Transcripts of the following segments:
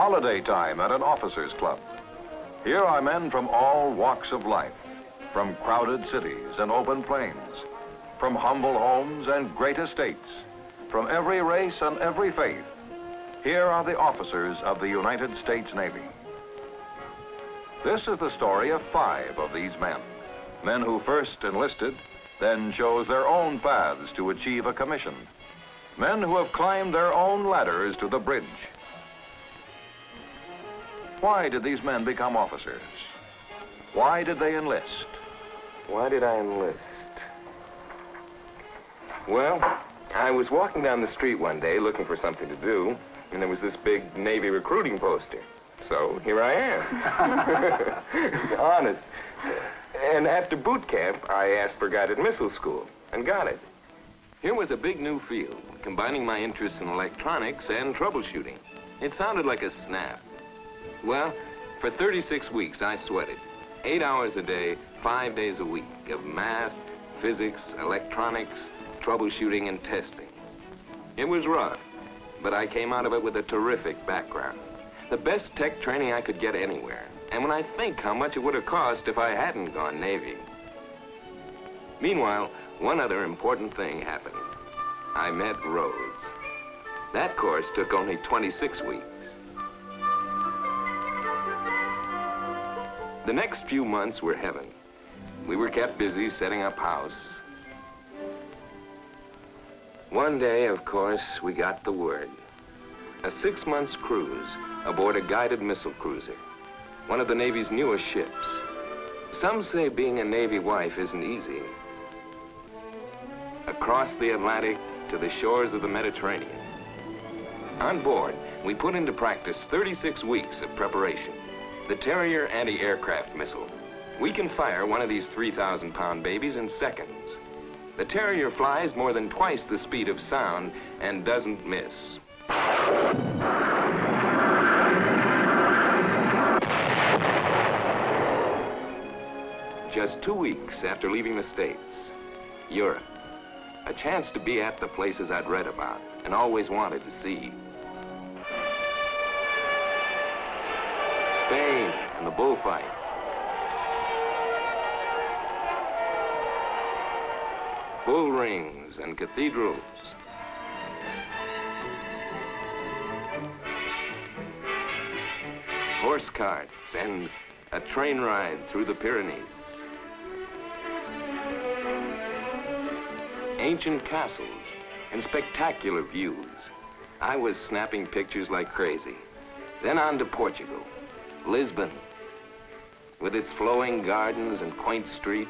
holiday time at an officers' club. Here are men from all walks of life, from crowded cities and open plains, from humble homes and great estates, from every race and every faith. Here are the officers of the United States Navy. This is the story of 5 of these men, men who first enlisted, then chose their own paths to achieve a commission, men who have climbed their own ladders to the bridge. Why did these men become officers? Why did they enlist? Why did I enlist? Well, I was walking down the street one day looking for something to do, and there was this big Navy recruiting poster. So here I am. Honest. And after boot camp, I asked for guided missile school and got it. Here was a big new field, combining my interests in electronics and troubleshooting. It sounded like a snap. Well, for 36 weeks, I sweated. 8 hours a day, 5 days a week of math, physics, electronics, troubleshooting, and testing. It was rough, but I came out of it with a terrific background. The best tech training I could get anywhere. And when I think how much it would have cost if I hadn't gone Navy. Meanwhile, one other important thing happened. I met Rose. That course took only 26 weeks. The next few months were heaven. We were kept busy setting up house. One day, of course, we got the word. A 6-month cruise aboard a guided missile cruiser, one of the Navy's newest ships. Some say being a Navy wife isn't easy. Across the Atlantic to the shores of the Mediterranean. On board, we put into practice 36 weeks of preparation. The Terrier anti-aircraft missile. We can fire one of these 3,000-pound babies in seconds. The Terrier flies more than twice the speed of sound and doesn't miss. Just 2 weeks after leaving the States, Europe. A chance to be at the places I'd read about and always wanted to see. Spain and the bullfight. Bull rings and cathedrals. Horse carts and a train ride through the Pyrenees. Ancient castles and spectacular views. I was snapping pictures like crazy. Then on to Portugal. Lisbon, with its flowing gardens and quaint streets,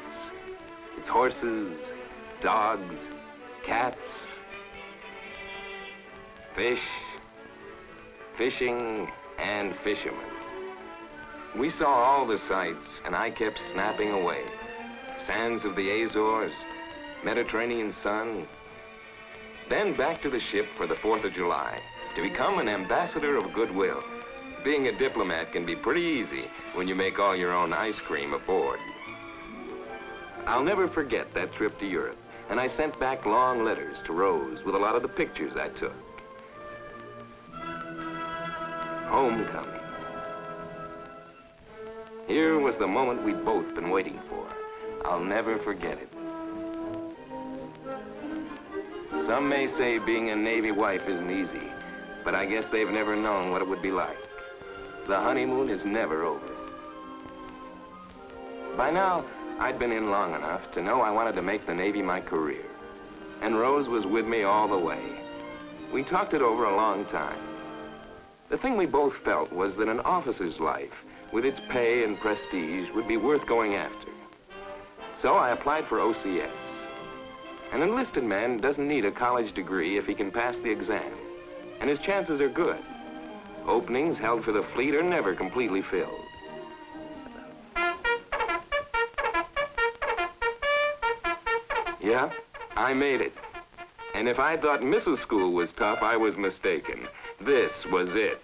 its horses, dogs, cats, fish, fishing, and fishermen. We saw all the sights, and I kept snapping away. Sands of the Azores, Mediterranean sun. Then back to the ship for the 4th of July to become an ambassador of goodwill. Being a diplomat can be pretty easy when you make all your own ice cream aboard. I'll never forget that trip to Europe, and I sent back long letters to Rose with a lot of the pictures I took. Homecoming. Here was the moment we'd both been waiting for. I'll never forget it. Some may say being a Navy wife isn't easy, but I guess they've never known what it would be like. The honeymoon is never over. By now, I'd been in long enough to know I wanted to make the Navy my career. And Rose was with me all the way. We talked it over a long time. The thing we both felt was that an officer's life, with its pay and prestige, would be worth going after. So I applied for OCS. An enlisted man doesn't need a college degree if he can pass the exam, and his chances are good. Openings held for the fleet are never completely filled. Yeah, I made it. And if I thought missile school was tough, I was mistaken. This was it.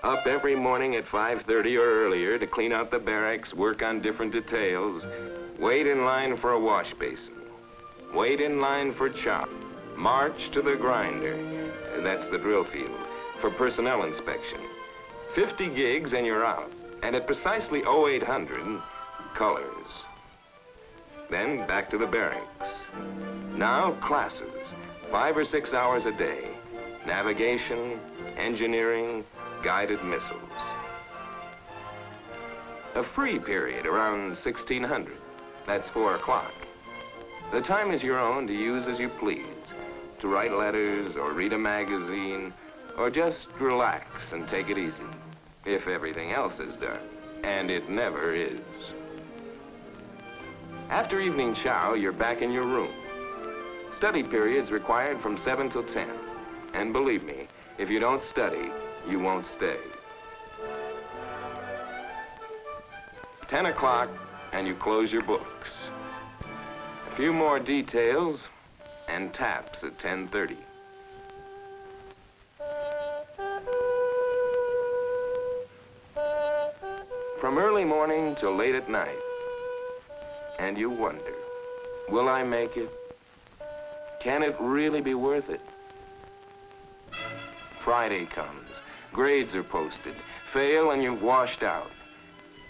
Up every morning at 5:30 or earlier to clean out the barracks, work on different details, wait in line for a wash basin, wait in line for chop, march to the grinder, that's the drill field, for personnel inspection, 50 gigs and you're out. And at precisely 0800, colors. Then back to the barracks. Now classes, 5 or 6 hours a day. Navigation, engineering, guided missiles. A free period around 1600. That's 4 o'clock. The time is your own to use as you please. To write letters or read a magazine or just relax and take it easy. If everything else is done. And it never is. After evening chow, you're back in your room. Study periods required from 7 till 10. And believe me, if you don't study, you won't stay. 10 o'clock, and you close your books. A few more details, and taps at 10:30. From early morning till late at night. And you wonder, will I make it? Can it really be worth it? Friday comes, grades are posted, fail and you've washed out.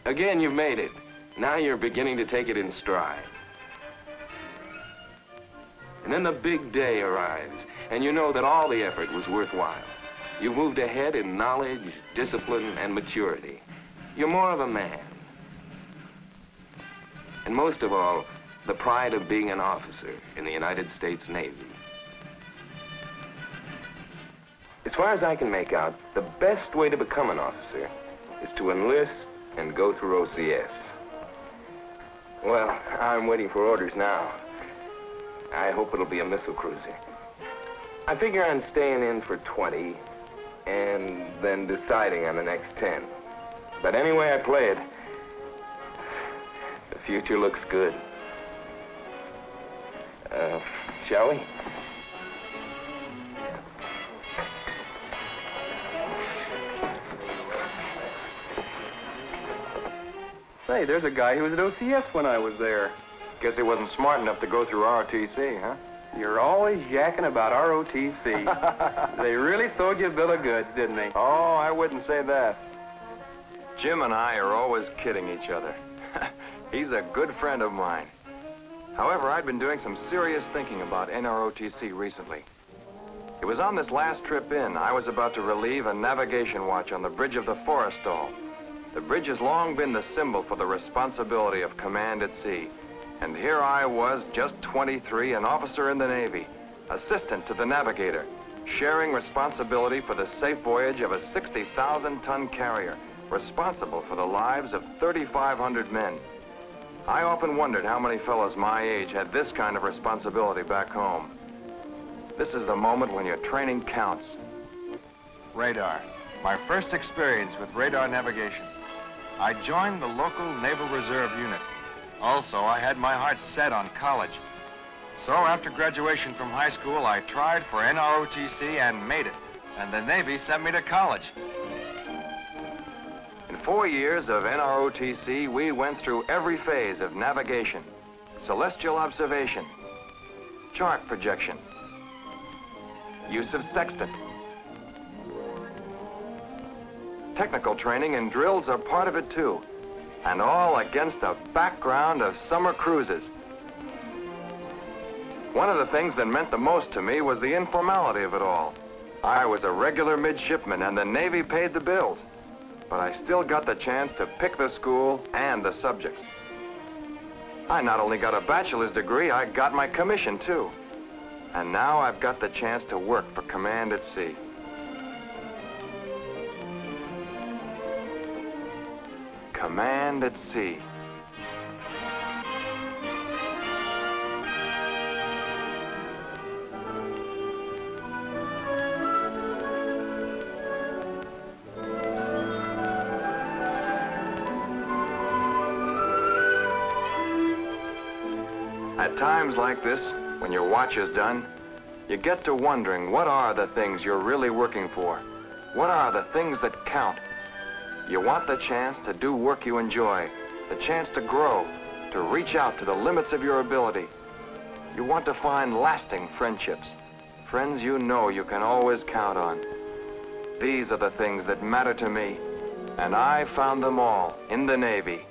Again, you've made it. Now you're beginning to take it in stride. And then the big day arrives, and you know that all the effort was worthwhile. You've moved ahead in knowledge, discipline, and maturity. You're more of a man. And most of all, the pride of being an officer in the United States Navy. As far as I can make out, the best way to become an officer is to enlist and go through OCS. Well, I'm waiting for orders now. I hope it'll be a missile cruiser. I figure on staying in for 20 and then deciding on the next 10. But anyway I play it, the future looks good. Shall we? Say, there's a guy who was at OCS when I was there. Guess he wasn't smart enough to go through ROTC, huh? You're always yakking about ROTC. They really sold you a bill of goods, didn't they? Oh, I wouldn't say that. Jim and I are always kidding each other. He's a good friend of mine. However, I'd been doing some serious thinking about NROTC recently. It was on this last trip in, I was about to relieve a navigation watch on the bridge of the Forrestal. The bridge has long been the symbol for the responsibility of command at sea. And here I was, just 23, an officer in the Navy, assistant to the navigator, sharing responsibility for the safe voyage of a 60,000-ton carrier, responsible for the lives of 3,500 men. I often wondered how many fellows my age had this kind of responsibility back home. This is the moment when your training counts. Radar. My first experience with radar navigation. I joined the local Naval Reserve unit. Also, I had my heart set on college. So after graduation from high school, I tried for NROTC and made it. And the Navy sent me to college. In 4 years of NROTC, we went through every phase of navigation, celestial observation, chart projection, use of sextant. Technical training and drills are part of it too, and all against a background of summer cruises. One of the things that meant the most to me was the informality of it all. I was a regular midshipman and the Navy paid the bills, but I still got the chance to pick the school and the subjects. I not only got a bachelor's degree, I got my commission too. And now I've got the chance to work for Command at Sea. Command at Sea. At times like this, when your watch is done, you get to wondering what are the things you're really working for? What are the things that count? You want the chance to do work you enjoy, the chance to grow, to reach out to the limits of your ability. You want to find lasting friendships, friends you know you can always count on. These are the things that matter to me, And I found them all in the Navy.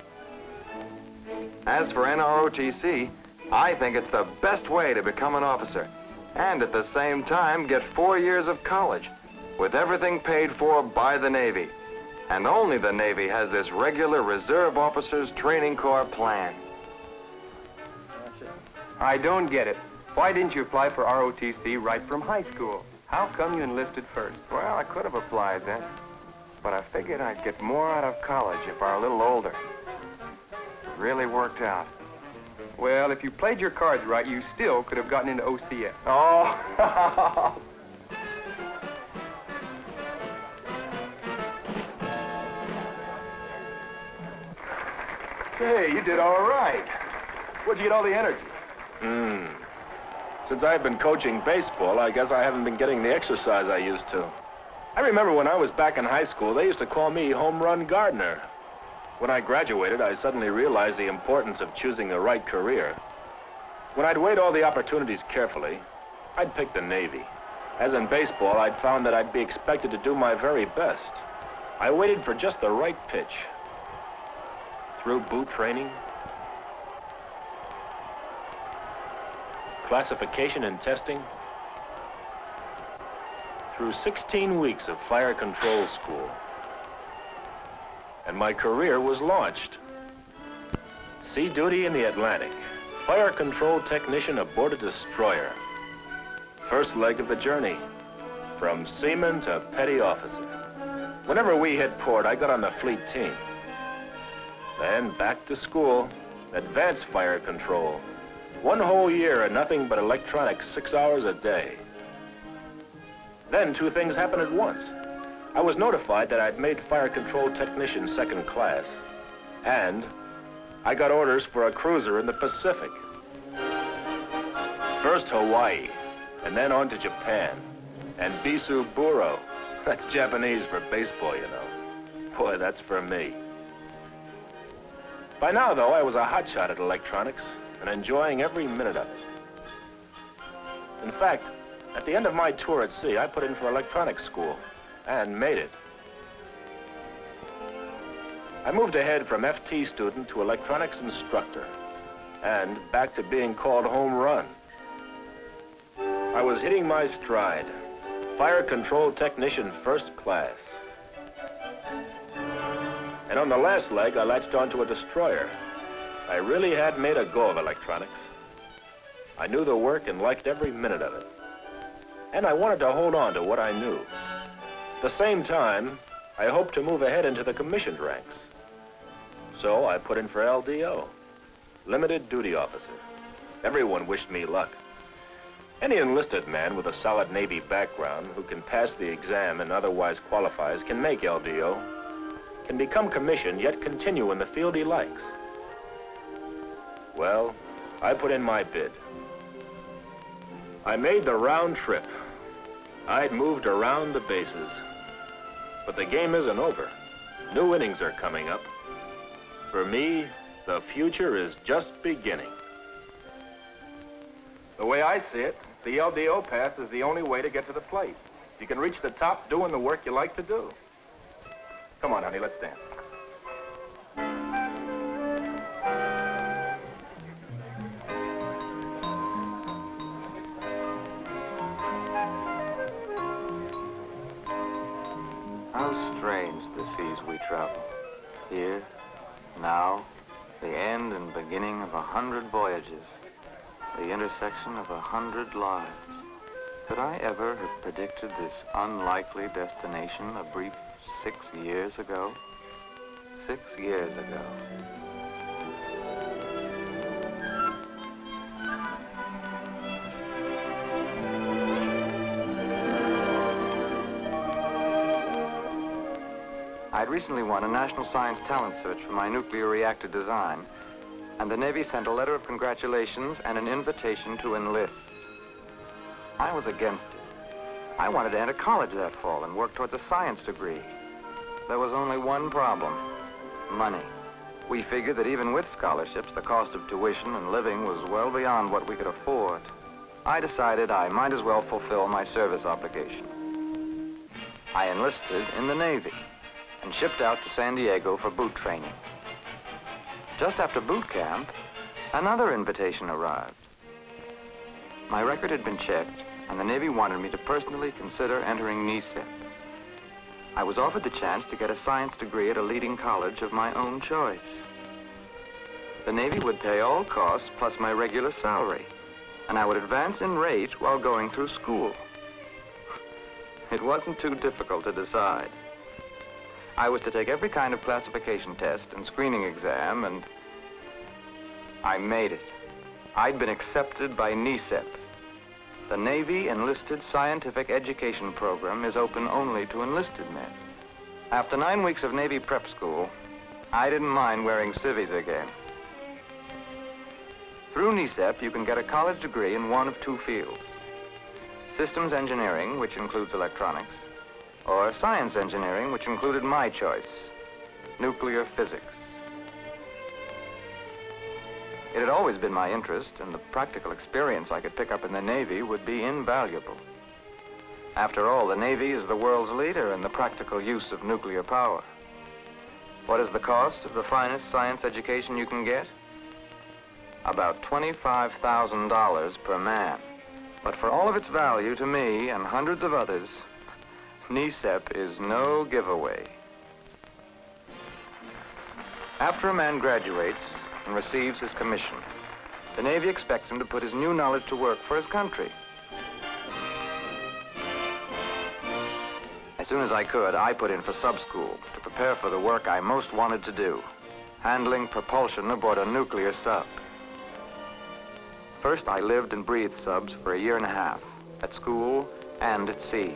As for NROTC, I think it's the best way to become an officer, and at the same time get 4 years of college, with everything paid for by the Navy. And only the Navy has this regular Reserve Officers Training Corps plan. I don't get it. Why didn't you apply for ROTC right from high school? How come you enlisted first? Well, I could have applied then, but I figured I'd get more out of college if I were a little older. It really worked out. Well, if you played your cards right, you still could have gotten into OCS. Oh! Hey, you did all right. Where'd you get all the energy? Since I've been coaching baseball, I guess I haven't been getting the exercise I used to. I remember when I was back in high school, they used to call me Home Run Gardener. When I graduated, I suddenly realized the importance of choosing the right career. When I'd weighed all the opportunities carefully, I'd pick the Navy. As in baseball, I'd found that I'd be expected to do my very best. I waited for just the right pitch. Through boot training, classification and testing, through 16 weeks of fire control school. And my career was launched. Sea duty in the Atlantic, fire control technician aboard a destroyer. First leg of the journey, from seaman to petty officer. Whenever we hit port, I got on the fleet team. Then back to school, advanced fire control. 1 whole year of nothing but electronics 6 hours a day. Then 2 things happened at once. I was notified that I'd made fire control technician 2nd class, and I got orders for a cruiser in the Pacific. First Hawaii, and then on to Japan, and Bisuburo. That's Japanese for baseball, you know. Boy, that's for me. By now, though, I was a hotshot at electronics and enjoying every minute of it. In fact, at the end of my tour at sea, I put in for electronics school and made it. I moved ahead from FT student to electronics instructor and back to being called home run. I was hitting my stride, fire control technician 1st class. And on the last leg, I latched onto a destroyer. I really had made a go of electronics. I knew the work and liked every minute of it. And I wanted to hold on to what I knew. At the same time, I hoped to move ahead into the commissioned ranks. So I put in for LDO, limited duty officer. Everyone wished me luck. Any enlisted man with a solid Navy background who can pass the exam and otherwise qualifies can make LDO, can become commissioned, yet continue in the field he likes. Well, I put in my bid. I made the round trip. I'd moved around the bases. But the game isn't over. New innings are coming up. For me, the future is just beginning. The way I see it, the LDO path is the only way to get to the plate. You can reach the top doing the work you like to do. Come on, honey, let's dance. How strange the seas we travel. Here, now, the end and beginning of 100 voyages. The intersection of 100 lives. Could I ever have predicted this unlikely destination a brief 6 years ago? 6 years ago. I'd recently won a National Science Talent Search for my nuclear reactor design, and the Navy sent a letter of congratulations and an invitation to enlist. I was against it. I wanted to enter college that fall and work towards a science degree. There was only one problem: money. We figured that even with scholarships, the cost of tuition and living was well beyond what we could afford. I decided I might as well fulfill my service obligation. I enlisted in the Navy, and shipped out to San Diego for boot training. Just after boot camp, another invitation arrived. My record had been checked, and the Navy wanted me to personally consider entering NESEP. I was offered the chance to get a science degree at a leading college of my own choice. The Navy would pay all costs plus my regular salary, and I would advance in rate while going through school. It wasn't too difficult to decide. I was to take every kind of classification test and screening exam, and I made it. I'd been accepted by NESEP. The Navy Enlisted Scientific Education Program is open only to enlisted men. After 9 weeks of Navy prep school, I didn't mind wearing civvies again. Through NESEP, you can get a college degree in one of two fields: systems engineering, which includes electronics, or science engineering, which included my choice, nuclear physics. It had always been my interest, and the practical experience I could pick up in the Navy would be invaluable. After all, the Navy is the world's leader in the practical use of nuclear power. What is the cost of the finest science education you can get? About $25,000 per man. But for all of its value to me and hundreds of others, NESEP is no giveaway. After a man graduates and receives his commission, the Navy expects him to put his new knowledge to work for his country. As soon as I could, I put in for sub school to prepare for the work I most wanted to do, handling propulsion aboard a nuclear sub. First, I lived and breathed subs for a year and a half, at school and at sea.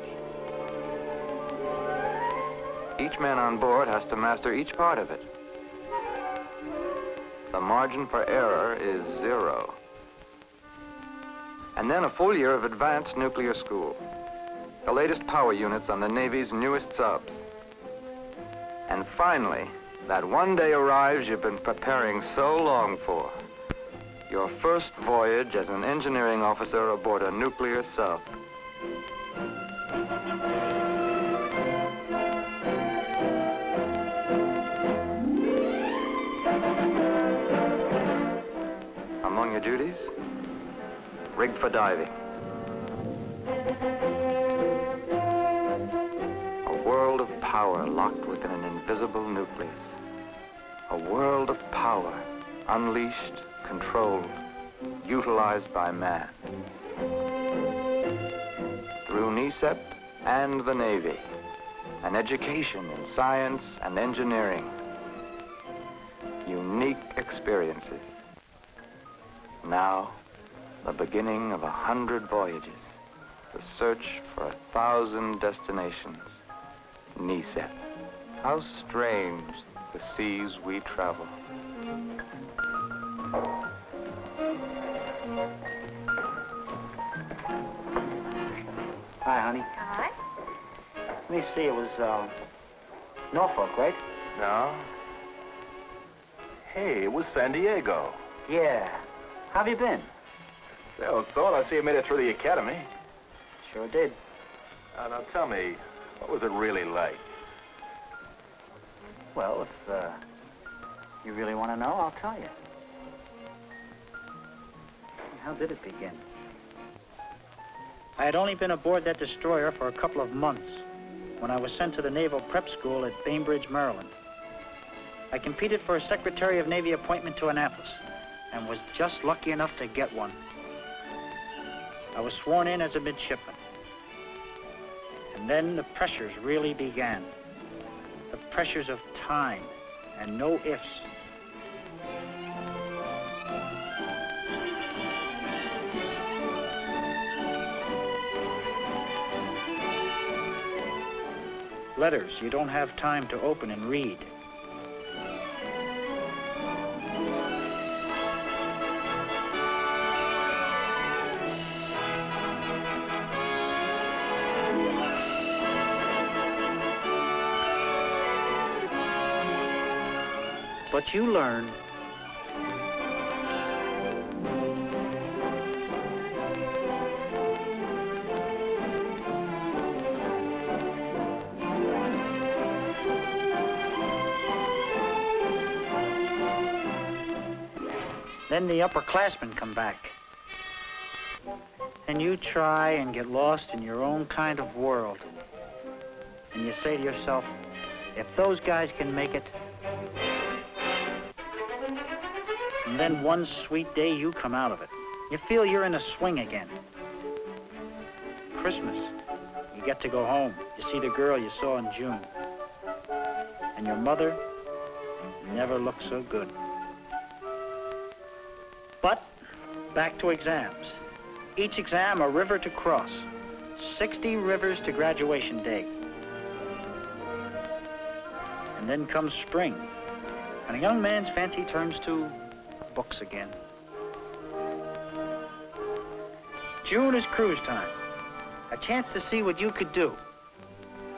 Each man on board has to master each part of it. The margin for error is 0. And then a full year of advanced nuclear school. The latest power units on the Navy's newest subs. And finally, that one day arrives you've been preparing so long for. Your first voyage as an engineering officer aboard a nuclear sub. Among your duties, rig for diving. A world of power locked within an invisible nucleus. A world of power unleashed, controlled, utilized by man. Through NESEP and the Navy, an education in science and engineering. Unique experiences. Now, the beginning of 100 voyages, the search for 1,000 destinations. NESEP. How strange the seas we travel. Hi, honey. Hi. Let me see, it was, Norfolk, right? No. Hey, it was San Diego. Yeah. How have you been? Well, thought I see you made it through the academy. Sure did. Now tell me, what was it really like? Well, if, you really want to know, I'll tell you. How did it begin? I had only been aboard that destroyer for a couple of months when I was sent to the Naval Prep School at Bainbridge, Maryland. I competed for a Secretary of Navy appointment to Annapolis and was just lucky enough to get one. I was sworn in as a midshipman. And then the pressures really began. The pressures of time and no ifs. Letters you don't have time to open and read. But you learn. Then the upperclassmen come back. And you try and get lost in your own kind of world. And you say to yourself, if those guys can make it. And then one sweet day you come out of it. You feel you're in a swing again. Christmas, you get to go home. You see the girl you saw in June. And your mother never looked so good. But back to exams. Each exam a river to cross. 60 rivers to graduation day. And then comes spring, and a young man's fancy turns to books again. June is cruise time. A chance to see what you could do.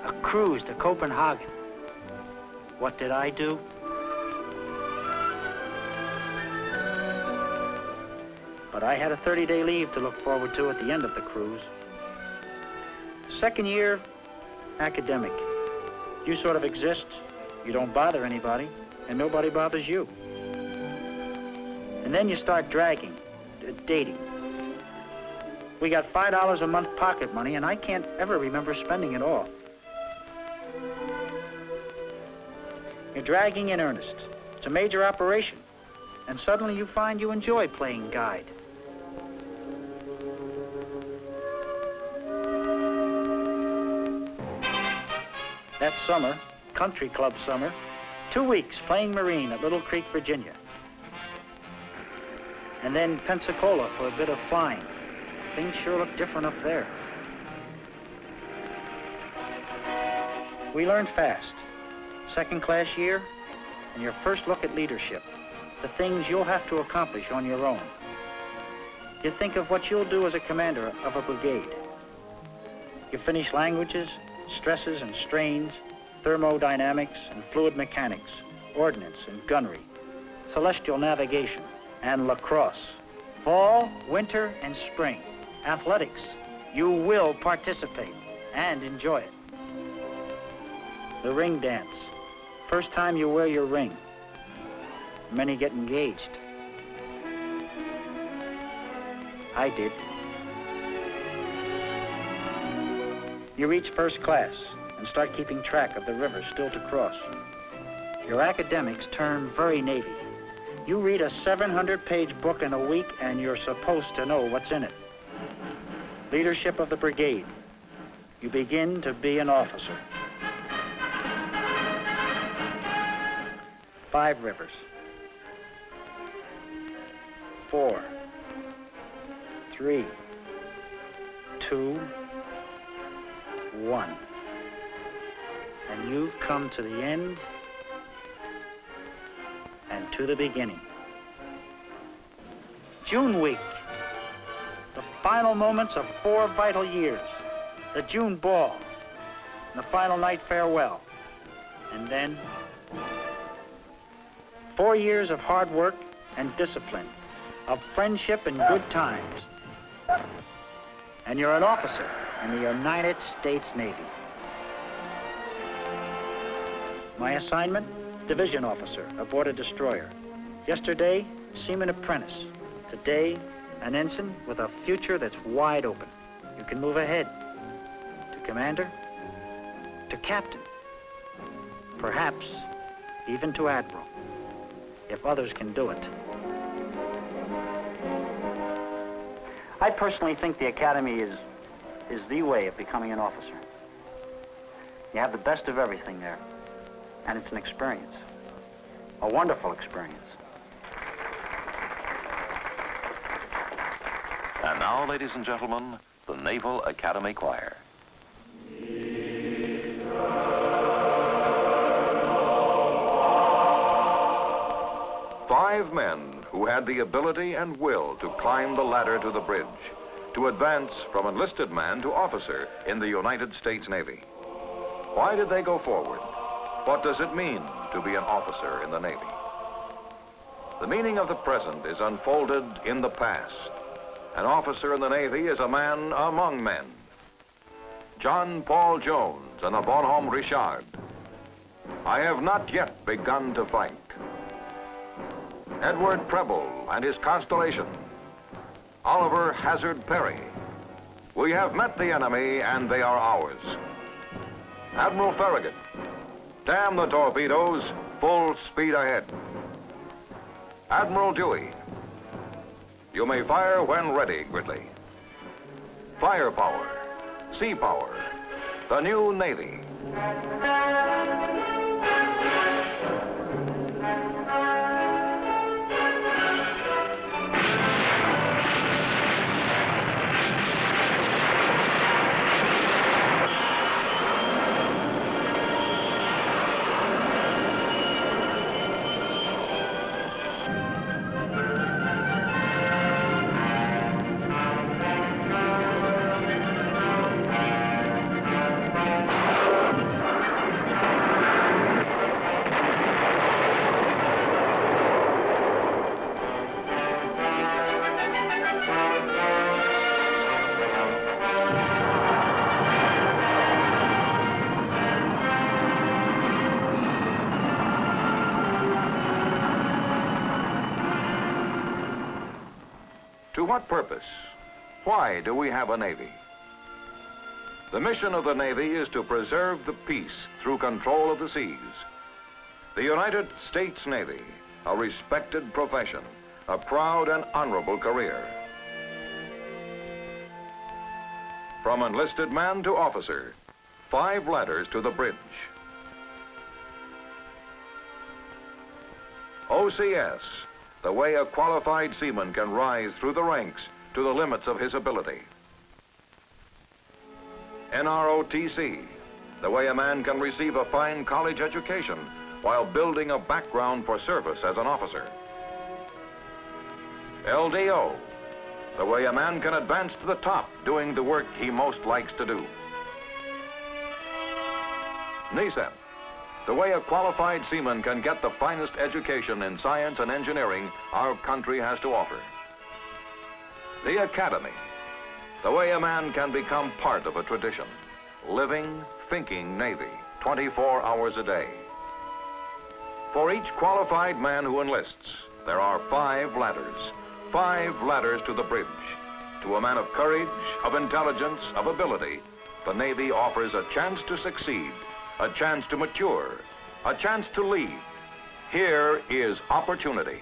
A cruise to Copenhagen. What did I do? But I had a 30-day leave to look forward to at the end of the cruise. Second year, academic. You sort of exist, you don't bother anybody, and nobody bothers you. And then you start dragging, dating. We got $5 a month pocket money, and I can't ever remember spending it all. You're dragging in earnest. It's a major operation, and suddenly you find you enjoy playing guide. That summer, country club summer, 2 weeks playing Marine at Little Creek, Virginia. And then Pensacola for a bit of flying. Things sure look different up there. We learned fast. Second class year, and your first look at leadership. The things you'll have to accomplish on your own. You think of what you'll do as a commander of a brigade. You finish languages, stresses and strains, thermodynamics and fluid mechanics, ordnance and gunnery, celestial navigation, and lacrosse. Fall, winter, and spring. Athletics. You will participate and enjoy it. The ring dance. First time you wear your ring. Many get engaged. I did. You reach first class and start keeping track of the rivers still to cross. Your academics turn very Navy. You read a 700-page book in a week, and you're supposed to know what's in it. Leadership of the brigade. You begin to be an officer. 5 rivers. 4, 3, 2, 1. And you've come to the end and to the beginning. June week. The final moments of 4 vital years. The June ball. And the final night farewell. And then 4 years of hard work and discipline, of friendship and good times. And you're an officer in the United States Navy. My assignment, division officer aboard a destroyer. Yesterday, seaman apprentice. Today, an ensign with a future that's wide open. You can move ahead to commander, to captain, perhaps even to admiral, if others can do it. I personally think the academy is the way of becoming an officer. You have the best of everything there, and it's an experience, a wonderful experience. And now, ladies and gentlemen, the Naval Academy Choir. 5 men who had the ability and will to climb the ladder to the bridge, to advance from enlisted man to officer in the United States Navy. Why did they go forward? What does it mean to be an officer in the Navy? The meaning of the present is unfolded in the past. An officer in the Navy is a man among men. John Paul Jones and a Bonhomme Richard. I have not yet begun to fight. Edward Preble and his constellation. Oliver Hazard Perry. We have met the enemy and they are ours. Admiral Farragut. Damn the torpedoes, full speed ahead. Admiral Dewey. You may fire when ready, Gridley. Firepower, sea power, the new Navy. To what purpose? Why do we have a Navy? The mission of the Navy is to preserve the peace through control of the seas. The United States Navy, a respected profession, a proud and honorable career. From enlisted man to officer, 5 ladders to the bridge. OCS, the way a qualified seaman can rise through the ranks to the limits of his ability. NROTC, the way a man can receive a fine college education while building a background for service as an officer. LDO, the way a man can advance to the top doing the work he most likes to do. NESEP, the way a qualified seaman can get the finest education in science and engineering our country has to offer. The Academy, the way a man can become part of a tradition, living, thinking Navy, 24 hours a day. For each qualified man who enlists, there are 5 ladders, 5 ladders to the bridge. To a man of courage, of intelligence, of ability, the Navy offers a chance to succeed, a chance to mature, a chance to lead. Here is opportunity.